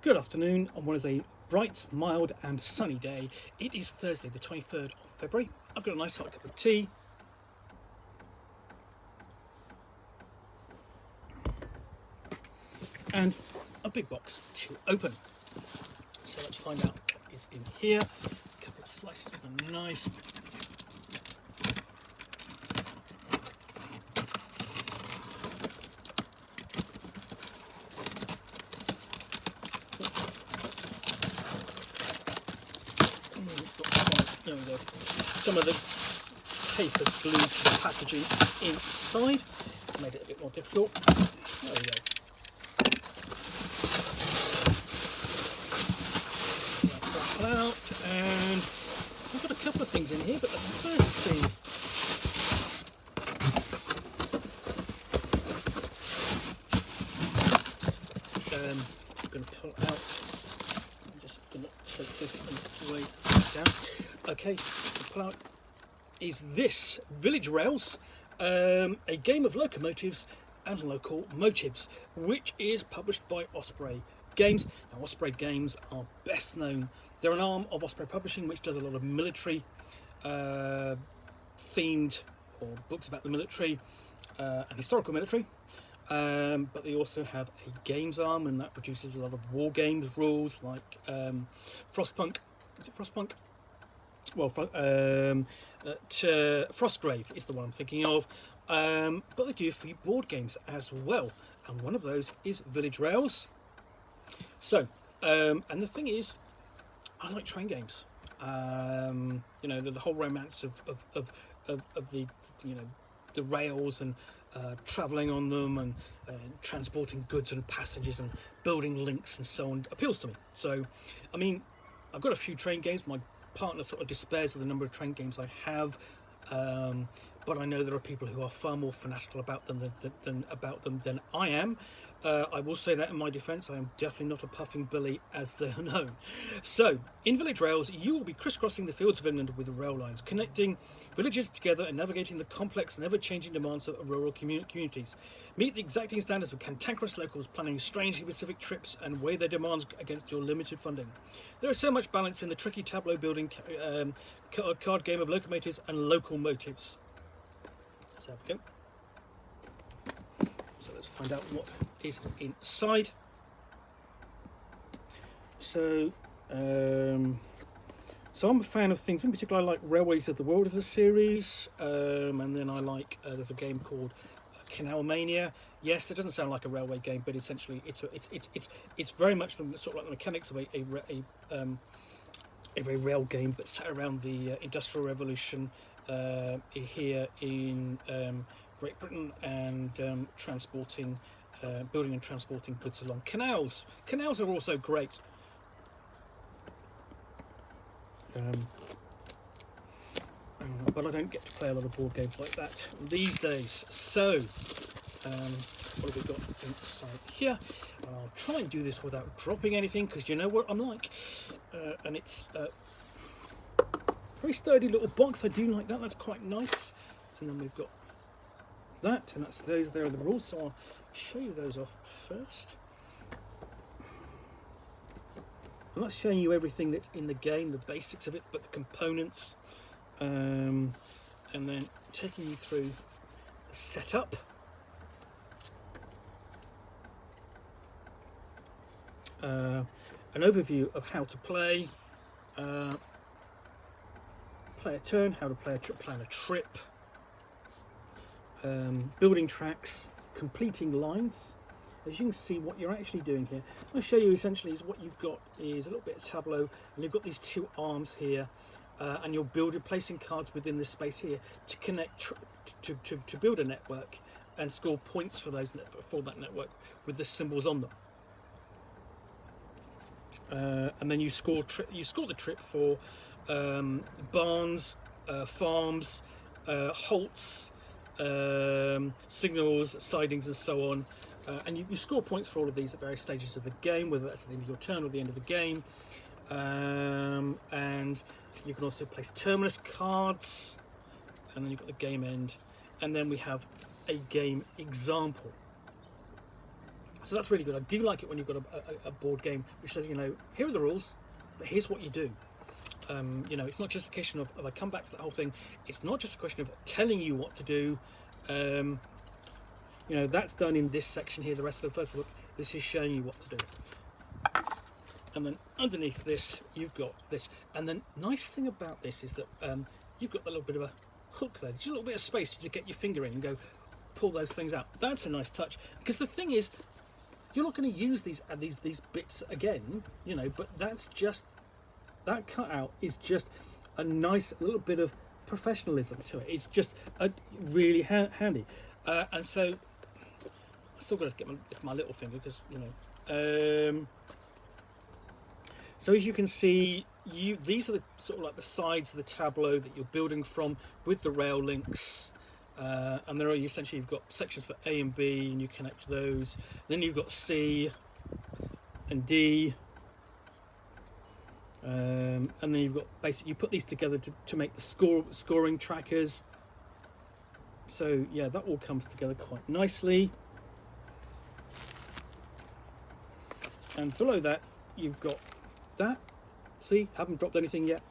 Good afternoon on what is a bright, mild and sunny day. It is Thursday the 23rd of February. I've got a nice hot cup of tea. And a big box to open. So let's find out what is in here. A couple of slices with a knife. There we go. Some of the tape has glued to the packaging inside, made it a bit more difficult. There we go. Press that out, and we've got a couple of things in here, but the first thing I'm going to pull out. I'm just going to take this and weigh it down. Okay, pull out is this Village Rails, a game of locomotives and local motives, which is published by Osprey Games. Now, Osprey Games are best known. They're an arm of Osprey Publishing, which does a lot of military themed or books about the military and historical military. But they also have a games arm, and that produces a lot of war games rules like Frostpunk. Is it Frostpunk? Well, Frostgrave is the one I'm thinking of, but they do a few board games as well, and one of those is Village Rails. So, and the thing is, I like train games. You know, the whole romance of the, you know, the rails and travelling on them and transporting goods and passengers and building links and so on appeals to me. So, I mean, I've got a few train games. My partner sort of despairs of the number of train games I have, but I know there are people who are far more fanatical about them than I am. I will say that in my defence, I am definitely not a puffing billy as they're known. So, in Village Rails, you will be crisscrossing the fields of England with rail lines, connecting villages together and navigating the complex and ever-changing demands of rural communities. Meet the exacting standards of cantankerous locals planning strangely specific trips and weigh their demands against your limited funding. There is so much balance in the tricky tableau building card game of locomotives and local motives. So there we go. So let's find out what is inside. So, so I'm a fan of things. In particular, I like Railways of the World as a series, and then I like there's a game called Canal Mania. Yes, that doesn't sound like a railway game, but essentially it's very much sort of like the mechanics of a rail game, but set around the Industrial Revolution here in Great Britain, and building and transporting goods along canals. Canals are also great. But I don't get to play a lot of board games like that these days. So, what have we got inside here? I'll try and do this without dropping anything, because you know what I'm like. And it's a very sturdy little box. I do like that. That's quite nice. And then we've got that, and those there are the rules. So I'll show you those off first. I'm not showing you everything that's in the game, the basics of it, but the components, and then taking you through the setup. An overview of how to play a turn, how to plan a trip, building tracks, completing lines. As you can see, what you're actually doing here, I'll show you essentially is what you've got is a little bit of tableau, and you've got these two arms here, and you're placing cards within this space here to connect, to build a network and score points for that network with the symbols on them. And then you score the trip for barns, farms, halts, signals, sidings, and so on. And you score points for all of these at various stages of the game, whether that's at the end of your turn or the end of the game. And you can also place terminus cards, and then you've got the game end, and then we have a game example. So that's really good. I do like it when you've got a board game which says, you know, here are the rules, but here's what you do. You know, it's not just a question of I come back to that whole thing. It's not just a question of telling you what to do. You know, that's done in this section here. The rest of the first book, this is showing you what to do. And then underneath this, you've got this. And the nice thing about this is that you've got a little bit of a hook there. Just a little bit of space to get your finger in and go pull those things out. That's a nice touch. Because the thing is, you're not going to use these bits again, you know. But that's just, that cutout is just a nice little bit of professionalism to it. It's just really handy. And so I still got to get my little finger because, you know. So as you can see, these are the sort of like the sides of the tableau that you're building from with the rail links. And there are essentially, you've got sections for A and B, and you connect those. Then you've got C and D. And then you've got basically, you put these together to make the scoring trackers. So yeah, that all comes together quite nicely. And below that, you've got that. See, haven't dropped anything yet.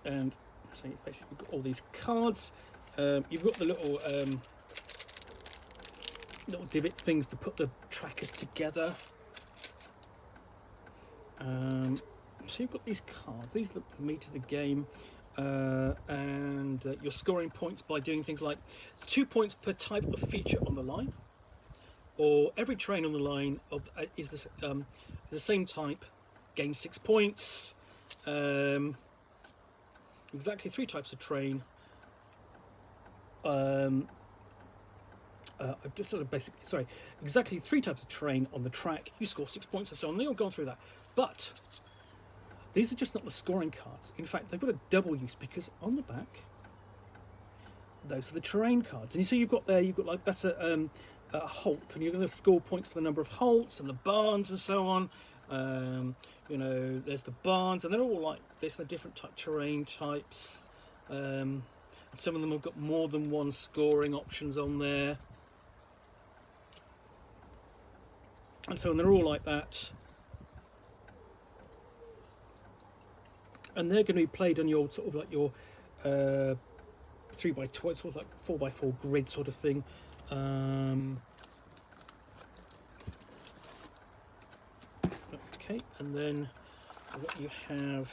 And so you've basically got all these cards. You've got the little divot things to put the trackers together. So you've got these cards. These are the meat of the game. And you're scoring points by doing things like 2 points per type of feature on the line, or every train on the line is the same type gains 6 points. Exactly 3 types of train. Just sort of basic. Sorry, exactly 3 types of train on the track. You score 6 points and so on. They've all gone through that, but these are just not the scoring cards. In fact, they've got a double use because on the back, those are the terrain cards. And you see, you've got like that's a halt, and you're going to score points for the number of halts and the barns and so on. You know, there's the barns, and they're all like this. They're different terrain types. And some of them have got more than one scoring options on there, and so on. They're all like that. And they're going to be played on your sort of like your 3x12, sort of like 4x4 grid sort of thing. Okay, and then what you have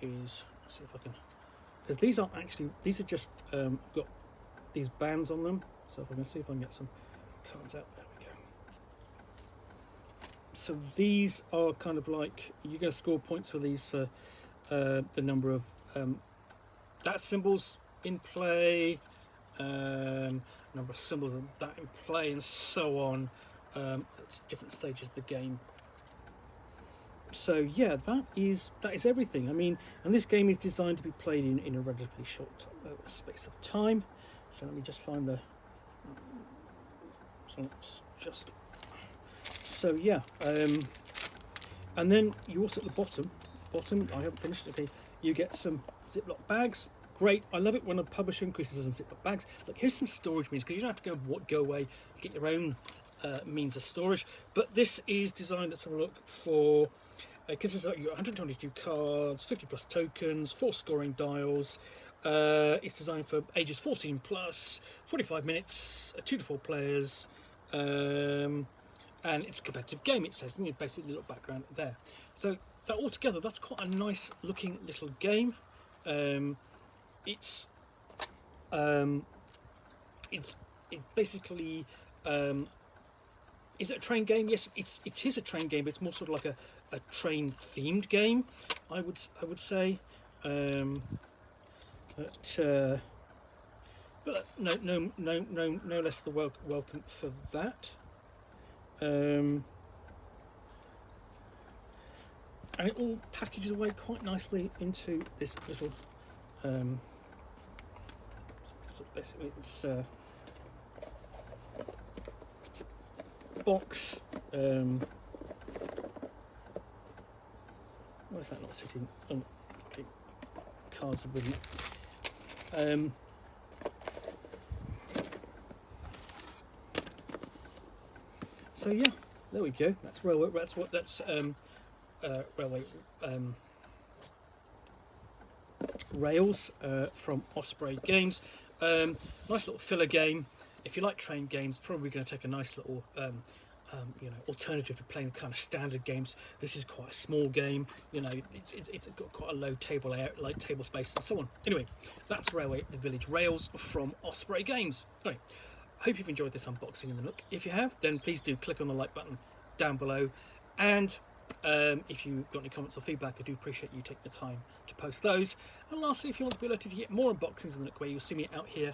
is, let's see if I can, because these are just I've got these bands on them. So if I can see if I can get some cards out, there we go. So these are kind of like, you're going to score points for these for the number of that symbols in play, number of symbols of that in play, and so on. It's different stages of the game. So yeah, that is everything. I mean, and this game is designed to be played in a relatively short space of time. So let me just find the. So yeah, and then you also at the bottom, I haven't finished it. Okay, you get some Ziploc bags. Great, I love it when a publisher increases some Ziploc bags. Look, here's some storage means, because you don't have to go away and get your own means of storage. But this is designed, let's have a look, for because it's like you got 122 cards, 50 plus tokens, 4 scoring dials. It's designed for ages 14 plus, 45 minutes, 2 to 4 players. And it's a competitive game, it says, and you basically little background there. So that altogether, that's quite a nice looking little game. It's basically is it a train game? Yes, it is a train game, but it's more sort of like a train themed game, I would say. But no less the welcome for that. And it all packages away quite nicely into this little basically it's box. Why is that not sitting? Oh, okay. cards are brilliant. So yeah, there we go. That's railway. That's railway rails from Osprey Games. Nice little filler game. If you like train games, probably going to take a nice little alternative to playing kind of standard games. This is quite a small game. You know, it's got quite a low table layout, like table space and so on. Anyway, that's Railway the Village Rails from Osprey Games. Anyway, hope you've enjoyed this unboxing in the Nook. If you have, then please do click on the like button down below. And if you've got any comments or feedback, I do appreciate you taking the time to post those. And lastly, if you want to be alerted to get more unboxings in the Nook, where you'll see me out here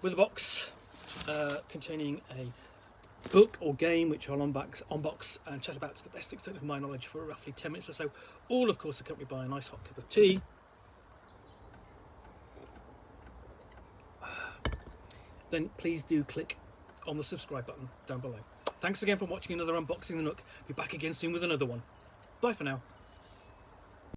with a box containing a book or game, which I'll unbox and chat about to the best extent of my knowledge for roughly 10 minutes or so, all of course accompanied by a nice hot cup of tea. Then please do click on the subscribe button down below. Thanks again for watching another unboxing the Nook. Be back again soon with another one. Bye for now.